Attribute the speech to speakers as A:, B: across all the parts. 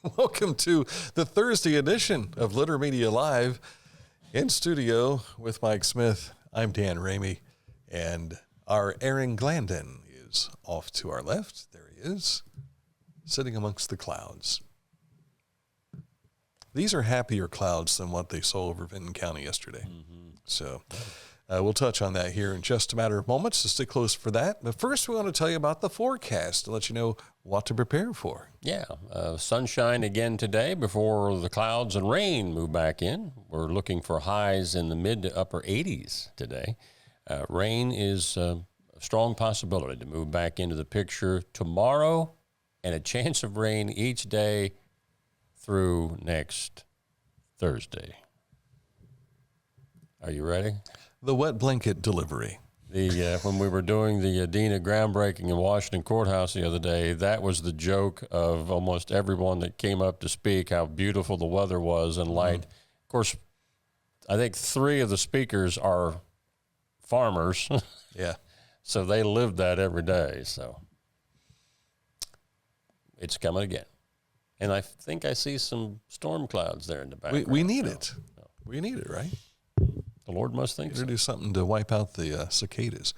A: Welcome to the Thursday edition of Litter Media Live. In studio with Mike Smith, I'm Dan Ramey, and our Aaron Glandon is off to our left. There he is, sitting amongst the clouds. These are happier clouds than what they saw over Vinton County yesterday. So we'll touch on that here in just a matter of moments, so stay close for that. But first, we want to tell you about the forecast to let you know what to prepare for.
B: Yeah, sunshine again today before the clouds and rain move back in. We're looking for highs in the mid to upper 80s today. Rain is a strong possibility to move back into the picture tomorrow, and a chance of rain each day through next Thursday. Are you ready?
A: The wet blanket delivery.
B: When we were doing the Adena groundbreaking in Washington Courthouse the other day, that was the joke of almost everyone that came up to speak, how beautiful the weather was and light. Of course, I think 3 of the speakers are farmers.
A: Yeah.
B: So they live that every day. So it's coming again. And I think I see some storm clouds there in the background.
A: We need it. We need it, right?
B: The Lord must think so.
A: Do something to wipe out the cicadas.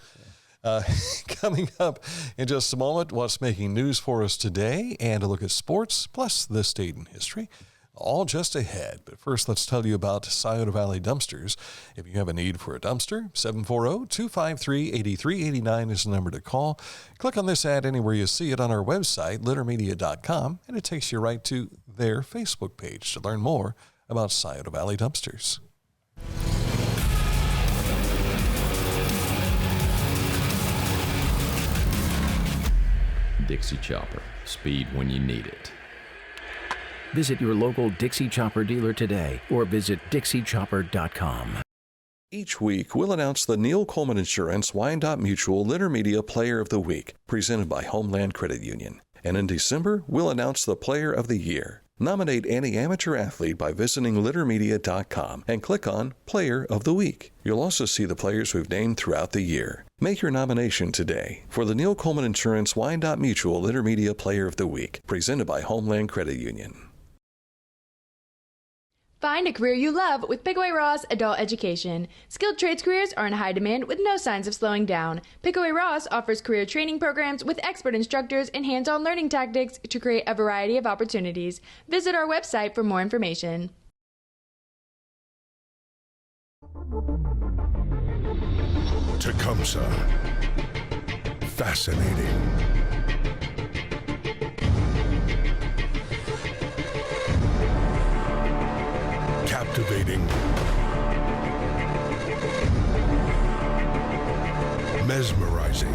A: Coming up in just a moment, what's making news for us today, and a look at sports, plus this date in history, all just ahead. But first, let's tell you about Scioto Valley Dumpsters. If you have a need for a dumpster, 740-253-8389 is the number to call. Click on this ad anywhere you see it on our website, littermedia.com, and it takes you right to their Facebook page to learn more about Scioto Valley Dumpsters.
C: Dixie Chopper. Speed when you need it.
D: Visit your local Dixie Chopper dealer today or visit DixieChopper.com.
A: Each week, we'll announce the Neil Coleman Insurance Wyandotte Mutual Litter Media Player of the Week, presented by Homeland Credit Union. And in December, we'll announce the Player of the Year. Nominate any amateur athlete by visiting littermedia.com and click on Player of the Week. You'll also see the players we've named throughout the year. Make your nomination today for the Neil Coleman Insurance Wyandotte Mutual Litter Media Player of the Week, presented by Homeland Credit Union.
E: Find a career you love with Pickaway Ross Adult Education. Skilled trades careers are in high demand with no signs of slowing down. Pickaway Ross offers career training programs with expert instructors and hands-on learning tactics to create a variety of opportunities. Visit our website for more information.
F: Tecumseh. Fascinating. Captivating. Mesmerizing.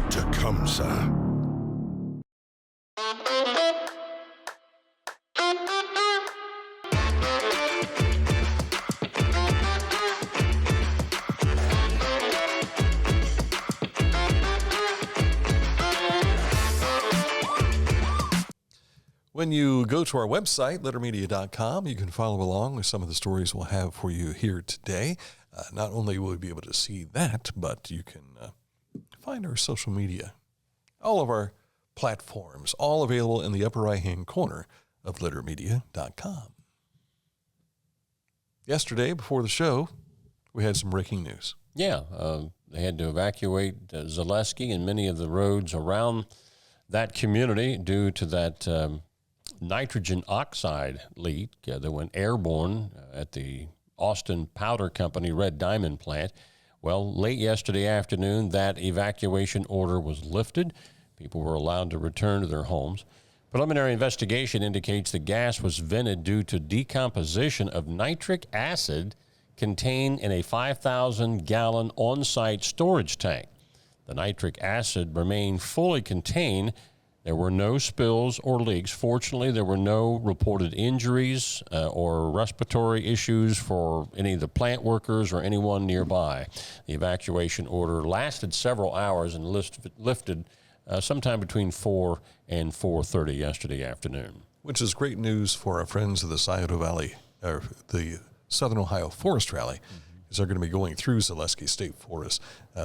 F: Tecumseh.
A: When you go to our website, littermedia.com, you can follow along with some of the stories we'll have for you here today. Not only will you be able to see that, but you can find our social media, all of our platforms, all available in the upper right-hand corner of littermedia.com. Yesterday, before the show, we had some breaking news.
B: Yeah, they had to evacuate Zaleski and many of the roads around that community due to that nitrogen oxide leak that went airborne at the Austin Powder Company Red Diamond plant. Well, late yesterday afternoon, that evacuation order was lifted. People were allowed to return to their homes. Preliminary investigation indicates the gas was vented due to decomposition of nitric acid contained in a 5,000-gallon on-site storage tank. The nitric acid remained fully contained. There were no spills or leaks. Fortunately, there were no reported injuries or respiratory issues for any of the plant workers or anyone nearby. The evacuation order lasted several hours and lifted sometime between 4 and 4:30 yesterday afternoon.
A: Which is great news for our friends of the Scioto Valley, or the Southern Ohio Forest Rally. as they're going to be going through Zaleski State Forest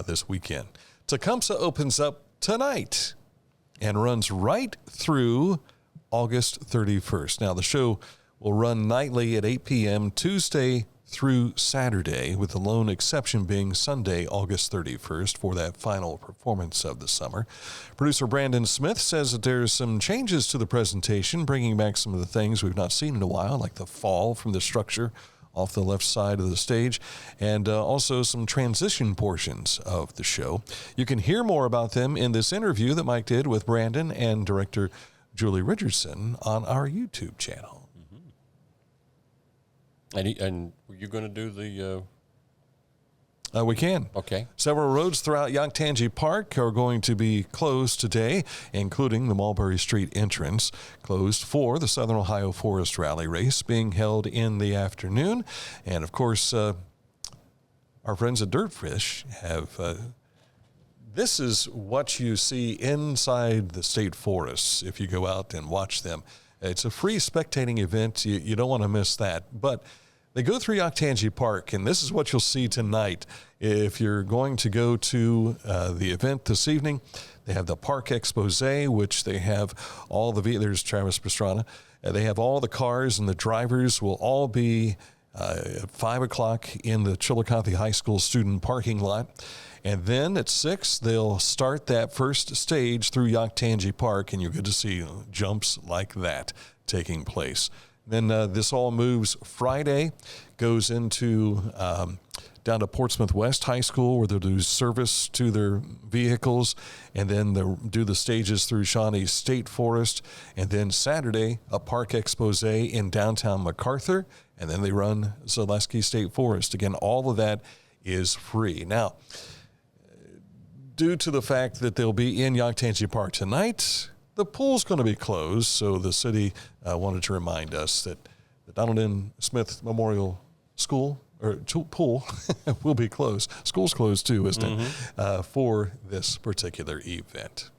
A: this weekend. Tecumseh opens up tonight and runs right through August 31st. Now, the show will run nightly at 8 p.m. Tuesday through Saturday, with the lone exception being Sunday, August 31st, for that final performance of the summer. Producer Brandon Smith says that there's some changes to the presentation, bringing back some of the things we've not seen in a while, like the fall from the structure off the left side of the stage, and also some transition portions of the show. You can hear more about them in this interview that Mike did with Brandon and director Julie Richardson on our YouTube channel.
B: And were you going to do the...
A: We can.
B: Okay.
A: Several roads throughout Yoctangee Park are going to be closed today, including the Mulberry Street entrance, closed for the Southern Ohio Forest Rally Race being held in the afternoon. And, of course, our friends at Dirtfish have... this is what you see inside the state forests if you go out and watch them. It's a free spectating event. You don't want to miss that. But they go through Yoctangee Park, and this is what you'll see tonight. If you're going to go to the event this evening, they have the Park Expose, which they have all the... There's Travis Pastrana. They have all the cars, and the drivers will all be at 5 o'clock in the Chillicothe High School student parking lot. And then at 6, they'll start that first stage through Yoctangee Park, and you'll get to see jumps like that taking place. Then this all moves Friday, goes into down to Portsmouth West High School, where they'll do service to their vehicles, and then they'll do the stages through Shawnee State Forest. And then Saturday, a park expose in downtown MacArthur, and then they run Zaleski State Forest. Again, all of that is free. Now, due to the fact that they'll be in Yoctangee Park tonight, the pool's going to be closed, so the city wanted to remind us that the Donald N. Smith Memorial School or pool will be closed. School's closed too, isn't it, for this particular event.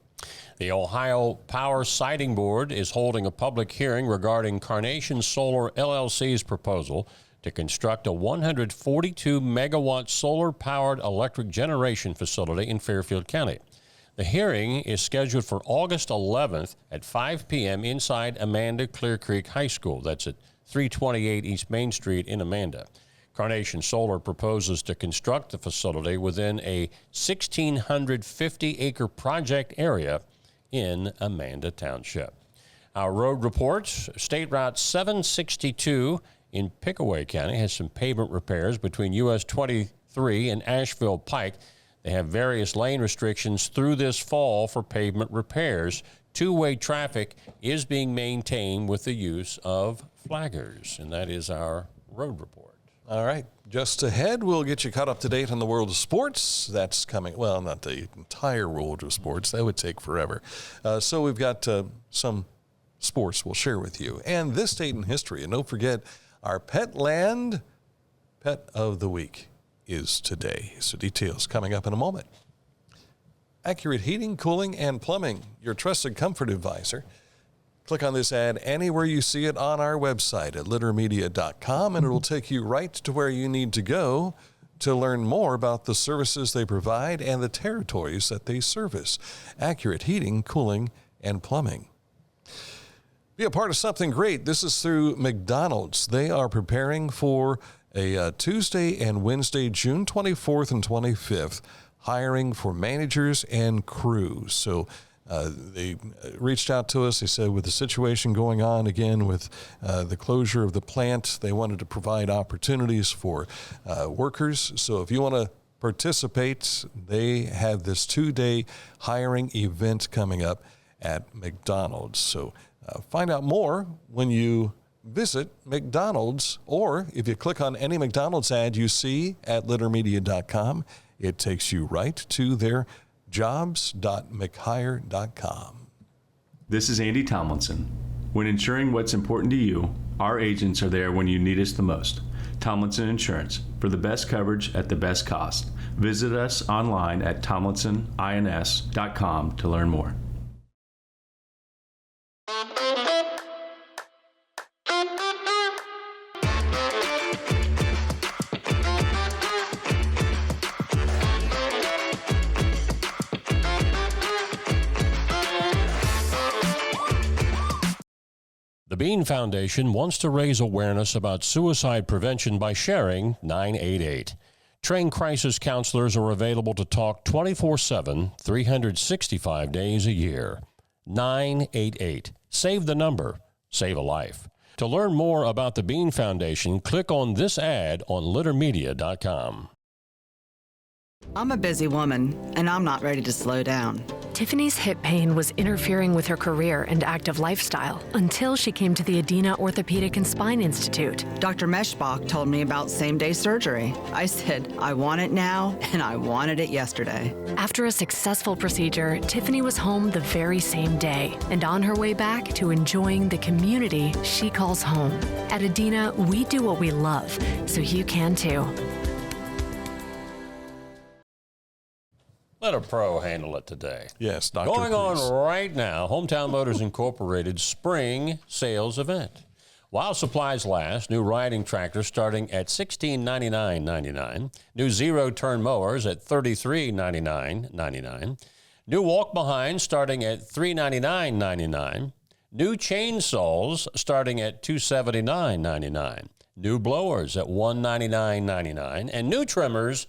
B: The Ohio Power Siting Board is holding a public hearing regarding Carnation Solar LLC's proposal to construct a 142-megawatt solar-powered electric generation facility in Fairfield County. The hearing is scheduled for August 11th at 5 p.m. inside Amanda Clear Creek High School. That's at 328 East Main Street in Amanda. Carnation Solar proposes to construct the facility within a 1,650-acre project area in Amanda Township. Our road reports: State Route 762 in Pickaway County has some pavement repairs between US 23 and Asheville Pike. They have various lane restrictions through this fall for pavement repairs. Two-way traffic is being maintained with the use of flaggers, and that is our road report.
A: All right. Just ahead, we'll get you caught up to date on the world of sports. That's coming. Well, not the entire world of sports. That would take forever. So we've got some sports we'll share with you. And this date in history. And don't forget, our Petland Pet of the Week is today. So details coming up in a moment. Accurate Heating, Cooling, and Plumbing, your trusted comfort advisor. Click on this ad anywhere you see it on our website at littermedia.com, and it will take you right to where you need to go to learn more about the services they provide and the territories that they service. Accurate Heating, Cooling, and Plumbing. Be a part of something great. This is through McDonald's. They are preparing for a Tuesday and Wednesday, June 24th and 25th, hiring for managers and crews. So they reached out to us. They said with the situation going on again with the closure of the plant, they wanted to provide opportunities for workers. So if you want to participate, they have this 2-day hiring event coming up at McDonald's. So find out more when you visit McDonald's, or if you click on any McDonald's ad you see at littermedia.com, it takes you right to their jobs.mchire.com.
G: This is Andy Tomlinson. When ensuring what's important to you, our agents are there when you need us the most. Tomlinson Insurance, for the best coverage at the best cost. Visit us online at tomlinsonins.com to learn more.
B: Bean Foundation wants to raise awareness about suicide prevention by sharing 988. Trained crisis counselors are available to talk 24/7, 365 days a year. 988. Save the number. Save a life. To learn more about the Bean Foundation, click on this ad on littermedia.com.
H: I'm a busy woman, and I'm not ready to slow down.
I: Tiffany's hip pain was interfering with her career and active lifestyle until she came to the Adina Orthopedic and Spine Institute.
H: Dr. Meshbach told me about same-day surgery. I said, I want it now, and I wanted it yesterday.
I: After a successful procedure, Tiffany was home the very same day and on her way back to enjoying the community she calls home. At Adina, we do what we love, so you can too.
B: Let a pro handle it today.
A: Yes, Dr.
B: Going
A: Cruz.
B: on right now, Hometown Motors Incorporated spring sales event. While supplies last, new riding tractors starting at $1699.99, new zero-turn mowers at $3399.99, new walk-behinds starting at $399.99, new chainsaws starting at $279.99, new blowers at $199.99, and new trimmers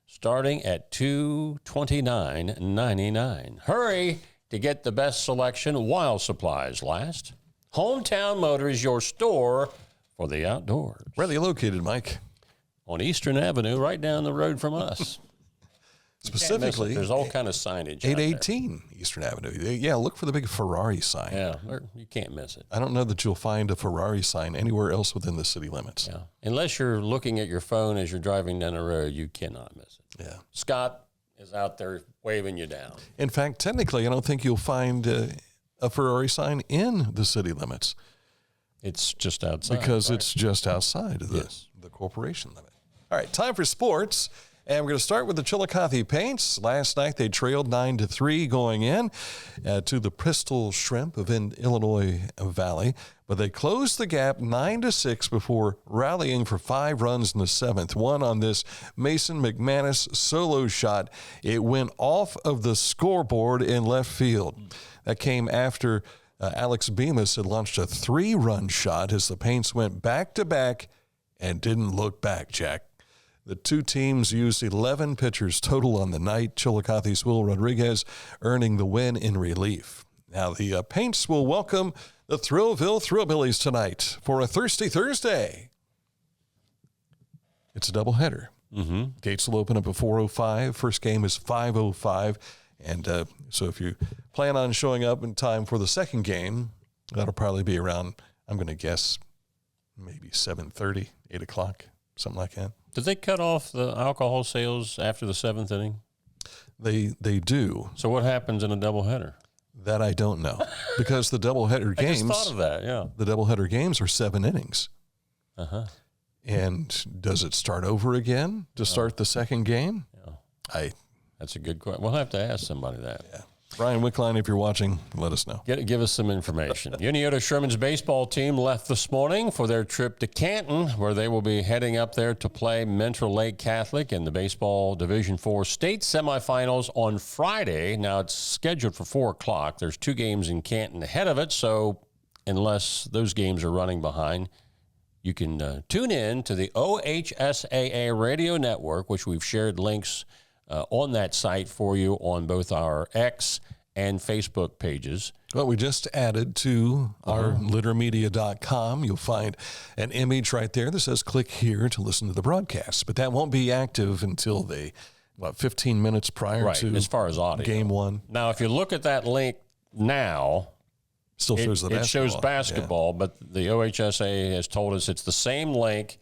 B: starting at $229.99. Hurry to get the best selection while supplies last. Hometown Motors, your store for the outdoors.
A: Where are they located, Mike?
B: On Eastern Avenue, right down the road from us.
A: Specifically,
B: there's all kind of signage.
A: 818 Eastern Avenue. Yeah, look for the big Ferrari sign.
B: Yeah, you can't miss it.
A: I don't know that you'll find a Ferrari sign anywhere else within the city limits.
B: Yeah, unless you're looking at your phone as you're driving down the road, you cannot miss it.
A: Yeah.
B: Scott is out there waving you down.
A: In fact, technically, I don't think you'll find a Ferrari sign in the city limits.
B: It's just outside.
A: Because it's just outside of the corporation limit. All right, time for sports. And we're going to start with the Chillicothe Paints. Last night they trailed 9-3 going in to the Bristol Shrimp of Illinois Valley. But they closed the gap 9-6 before rallying for 5 runs in the 7th. One on this Mason McManus solo shot. It went off of the scoreboard in left field. That came after Alex Bemis had launched a 3-run shot as the Paints went back-to-back and didn't look back, Jack. The two teams used 11 pitchers total on the night. Chillicothe's Will Rodriguez earning the win in relief. Now the Paints will welcome the Thrillville Thrillbillies tonight for a Thirsty Thursday. It's a doubleheader. Mm-hmm. Gates will open up at 4:05. First game is 5:05. And so if you plan on showing up in time for the second game, that'll probably be around, I'm going to guess, maybe 7:30, 8 o'clock, something like that.
B: Did they cut off the alcohol sales after the 7th inning?
A: They do.
B: So what happens in a doubleheader?
A: That I don't know. Because the doubleheader games...
B: I just thought of that, yeah.
A: The doubleheader games are 7 innings.
B: Uh-huh.
A: And does it start over again to start the second game?
B: Yeah. That's a good question. We'll have to ask somebody that.
A: Yeah. Brian Wickline, if you're watching, let us know.
B: Give us some information. Uniota Sherman's baseball team left this morning for their trip to Canton, where they will be heading up there to play Mentor Lake Catholic in the baseball Division IV state semifinals on Friday. Now, it's scheduled for 4 o'clock. There's 2 games in Canton ahead of it, so unless those games are running behind, you can tune in to the OHSAA radio network, which we've shared links on that site for you on both our X and Facebook pages.
A: Well, we just added to our littermedia.com. You'll find an image right there that says click here to listen to the broadcast. But that won't be active until 15 minutes prior to
B: as far as audio.
A: Game 1.
B: Now, if you look at that link now,
A: still shows
B: it shows basketball, but the OHSA has told us it's the same link,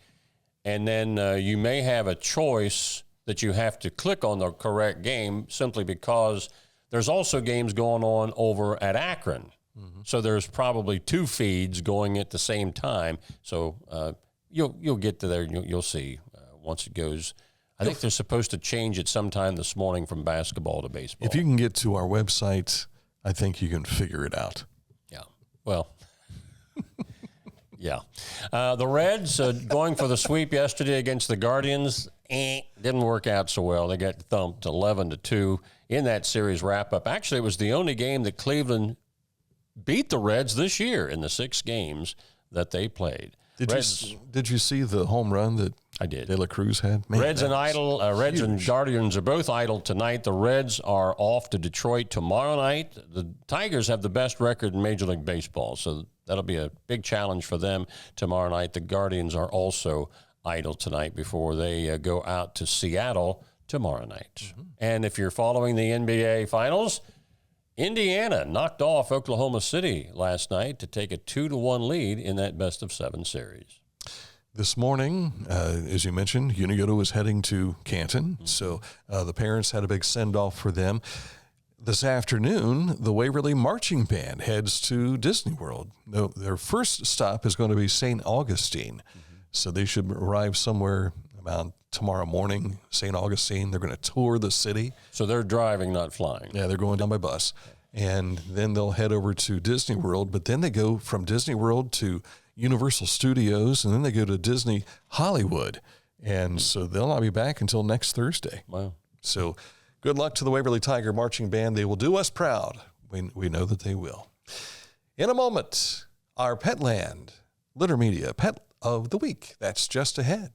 B: and then you may have a choice that you have to click on the correct game simply because there's also games going on over at Akron. Mm-hmm. So there's probably 2 feeds going at the same time. So you'll get to there. You'll see once it goes. I think they're supposed to change it sometime this morning from basketball to baseball.
A: If you can get to our website, I think you can figure it out.
B: Yeah. Well, yeah. The Reds going for the sweep yesterday against the Guardians. Didn't work out so well. They got thumped 11-2 in that series wrap-up. Actually, it was the only game that Cleveland beat the Reds this year in the 6 games that they played.
A: Did you see the home run that
B: I did.
A: De La Cruz had? Man,
B: Reds and Guardians are both idle tonight. The Reds are off to Detroit tomorrow night. The Tigers have the best record in Major League Baseball, so that'll be a big challenge for them tomorrow night. The Guardians are also idle tonight before they go out to Seattle tomorrow night. Mm-hmm. And if you're following the NBA Finals, Indiana knocked off Oklahoma City last night to take a 2-1 lead in that best-of-7 series.
A: This morning, as you mentioned, Unigoto was heading to Canton, so the parents had a big send-off for them. This afternoon, the Waverly Marching Band heads to Disney World. Their first stop is going to be St. Augustine, so they should arrive somewhere about tomorrow morning, St. Augustine. They're going to tour the city.
B: So they're driving, not flying.
A: Yeah, they're going down by bus. And then they'll head over to Disney World, but then they go from Disney World to Universal Studios, and then they go to Disney Hollywood. And so they'll not be back until next Thursday.
B: Wow.
A: So good luck to the Waverly Tiger Marching Band. They will do us proud. We know that they will. In a moment, our Petland Litter Media Pet of the Week. That's just ahead.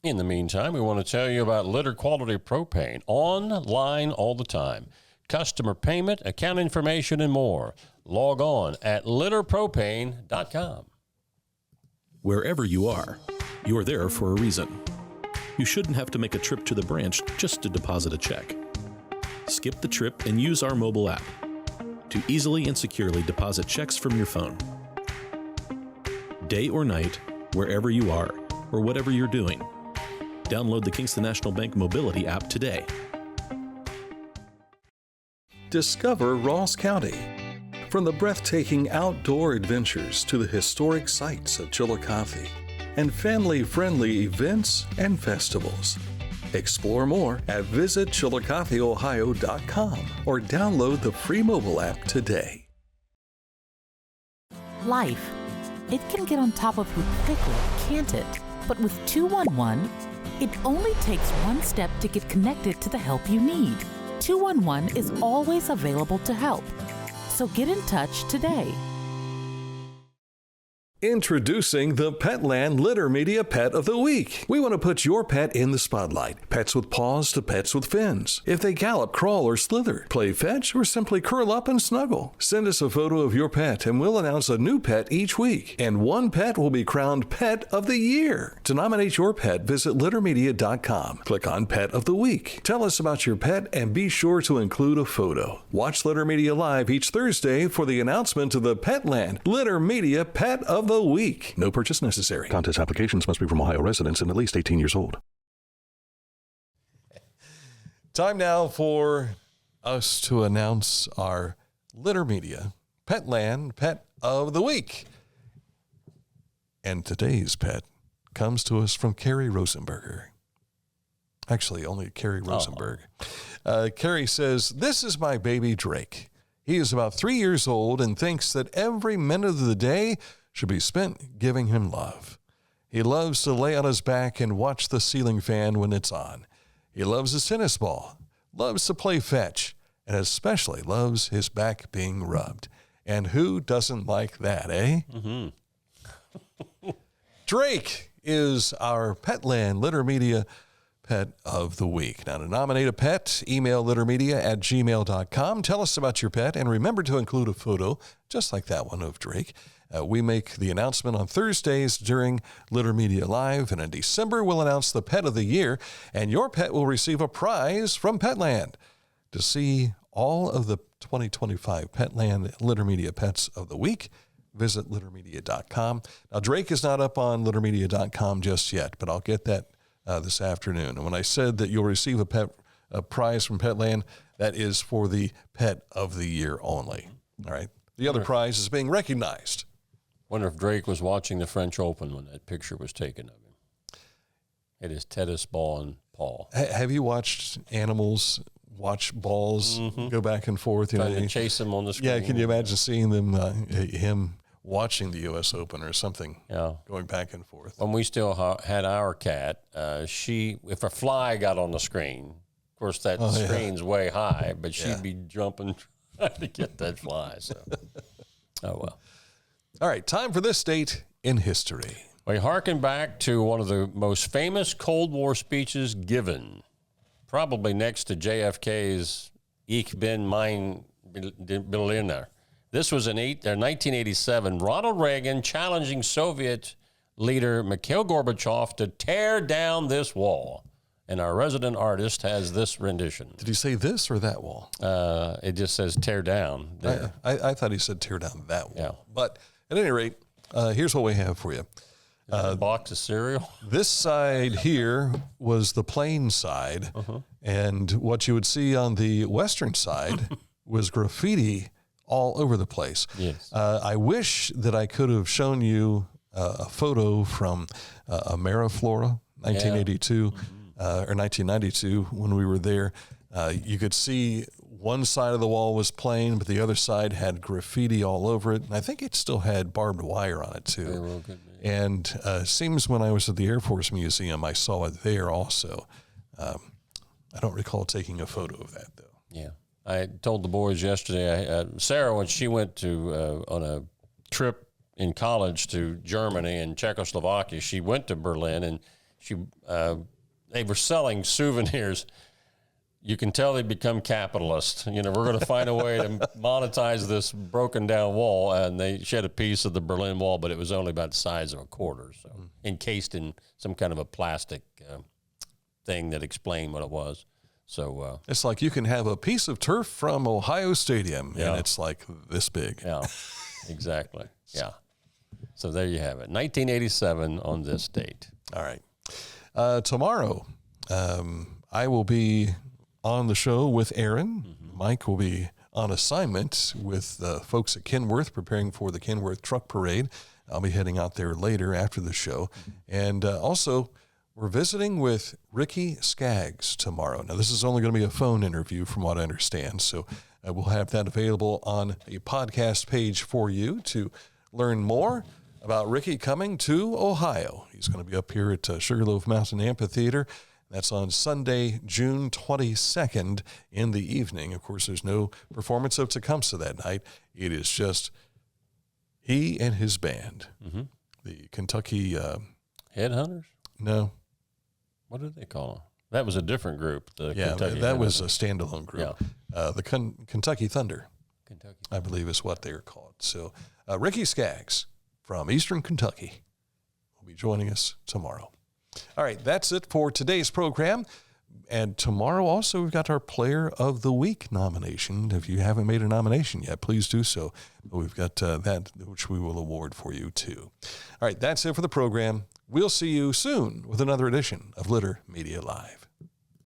B: In the meantime, we want to tell you about Litter Quality Propane, online all the time. Customer payment, account information, and more. Log on at litterpropane.com.
J: Wherever you are, you're there for a reason. You shouldn't have to make a trip to the branch just to deposit a check. Skip the trip and use our mobile app to easily and securely deposit checks from your phone. Day or night, wherever you are, or whatever you're doing, download the Kingston National Bank Mobility app today.
A: Discover Ross County. From the breathtaking outdoor adventures to the historic sights of Chillicothe and family-friendly events and festivals. Explore more at visitchillicotheohio.com or download the free mobile app today.
K: Life. It can get on top of you quickly, can't it? But with 211, it only takes one step to get connected to the help you need. 211 is always available to help. So get in touch today.
A: Introducing the Petland Litter Media Pet of the Week. We want to put your pet in the spotlight. Pets with paws to pets with fins. If they gallop, crawl, or slither, play fetch, or simply curl up and snuggle. Send us a photo of your pet and we'll announce a new pet each week. And one pet will be crowned Pet of the Year. To nominate your pet, visit littermedia.com. Click on Pet of the Week. Tell us about your pet and be sure to include a photo. Watch Litter Media Live each Thursday for the announcement of the Petland Litter Media Pet of the Week. No purchase necessary. Contest applications must be from Ohio residents and at least 18 years old. Time now for us to announce our Litter Media Petland Pet of the Week. And today's pet comes to us from Carrie Rosenberger. Actually, only Carrie Rosenberg. Carrie says, "This is my baby Drake. He is about 3 years old and thinks that every minute of the day should be spent giving him love. He loves to lay on his back and watch the ceiling fan when it's on. He loves his tennis ball, loves to play fetch, and especially loves his back being rubbed. And who doesn't like that, eh?" Mm-hmm. Drake is our Petland Litter Media Pet of the Week. Now, to nominate a pet, email littermedia@gmail.com. Tell us about your pet, and remember to include a photo, just like that one of Drake. We make the announcement on Thursdays during Litter Media Live, and in December, we'll announce the Pet of the Year, and your pet will receive a prize from Petland. To see all of the 2025 Petland Litter Media Pets of the Week, visit littermedia.com. Now, Drake is not up on littermedia.com just yet, but I'll get that this afternoon. And when I said that you'll receive a prize from Petland, that is for the Pet of the Year only. All right. The other prize is being recognized.
B: Wonder if Drake was watching the French Open when that picture was taken of him. It is tennis ball and paw.
A: Have you watched animals watch balls go back and forth?
B: Trying to chase them on the screen.
A: Yeah, can you imagine seeing them, him watching the U.S. Open or something, going back and forth?
B: When we still had our cat, if a fly got on the screen, of course that screen's way high, but she'd be jumping trying to get that fly. So Oh, well.
A: All right, time for this date in history.
B: We harken back to one of the most famous Cold War speeches given, probably next to JFK's Ich bin mein Berliner. This was in 1987. Ronald Reagan challenging Soviet leader Mikhail Gorbachev to tear down this wall. And our resident artist has this rendition.
A: Did he say this or that wall?
B: It just says tear down there.
A: I thought he said tear down that wall.
B: Yeah.
A: But at any rate, here's what we have for you.
B: A box of cereal.
A: This side here was the plain side, and what you would see on the western side was graffiti all over the place.
B: Yes.
A: I wish that I could have shown you a photo from Ameriflora, 1982 or 1992 when we were there. You could see one side of the wall was plain, but the other side had graffiti all over it, and I think it still had barbed wire on it too.
B: Very well could be.
A: And seems when I was at the Air Force Museum, I saw it there also. I don't recall taking a photo of that, though.
B: Yeah. I told the boys yesterday, Sarah, when she went to on a trip in college to Germany and Czechoslovakia, she went to Berlin, and they were selling souvenirs. You can tell they become capitalists. You know, we're going to find a way to monetize this broken down wall. And she had a piece of the Berlin Wall, but it was only about the size of a quarter, so encased in some kind of a plastic thing that explained what it was. So
A: it's like you can have a piece of turf from Ohio Stadium, and it's like this big.
B: Yeah, exactly. Yeah. So there you have it. 1987 on this date.
A: All right. Tomorrow, I will be on the show with Aaron. Mike will be on assignment with the folks at Kenworth, preparing for the Kenworth Truck Parade. I'll be heading out there later after the show. And also, we're visiting with Ricky Skaggs tomorrow. Now, this is only going to be a phone interview from what I understand, so we'll have that available on a podcast page for you to learn more about Ricky coming to Ohio. He's going to be up here at Sugarloaf Mountain Amphitheater. That's on Sunday, June 22nd in the evening. Of course, there's no performance of Tecumseh that night. It is just he and his band. The Kentucky...
B: Headhunters?
A: No.
B: What did they call them? That was a different group.
A: Kentucky that was a standalone group. Yeah. The Kentucky Thunder, I believe is what they're called. So Ricky Skaggs from Eastern Kentucky will be joining us tomorrow. All right, that's it for today's program. And tomorrow also we've got our Player of the Week nomination. If you haven't made a nomination yet, please do so. But we've got that which we will award for you too. All right, that's it for the program. We'll see you soon with another edition of Litter Media Live.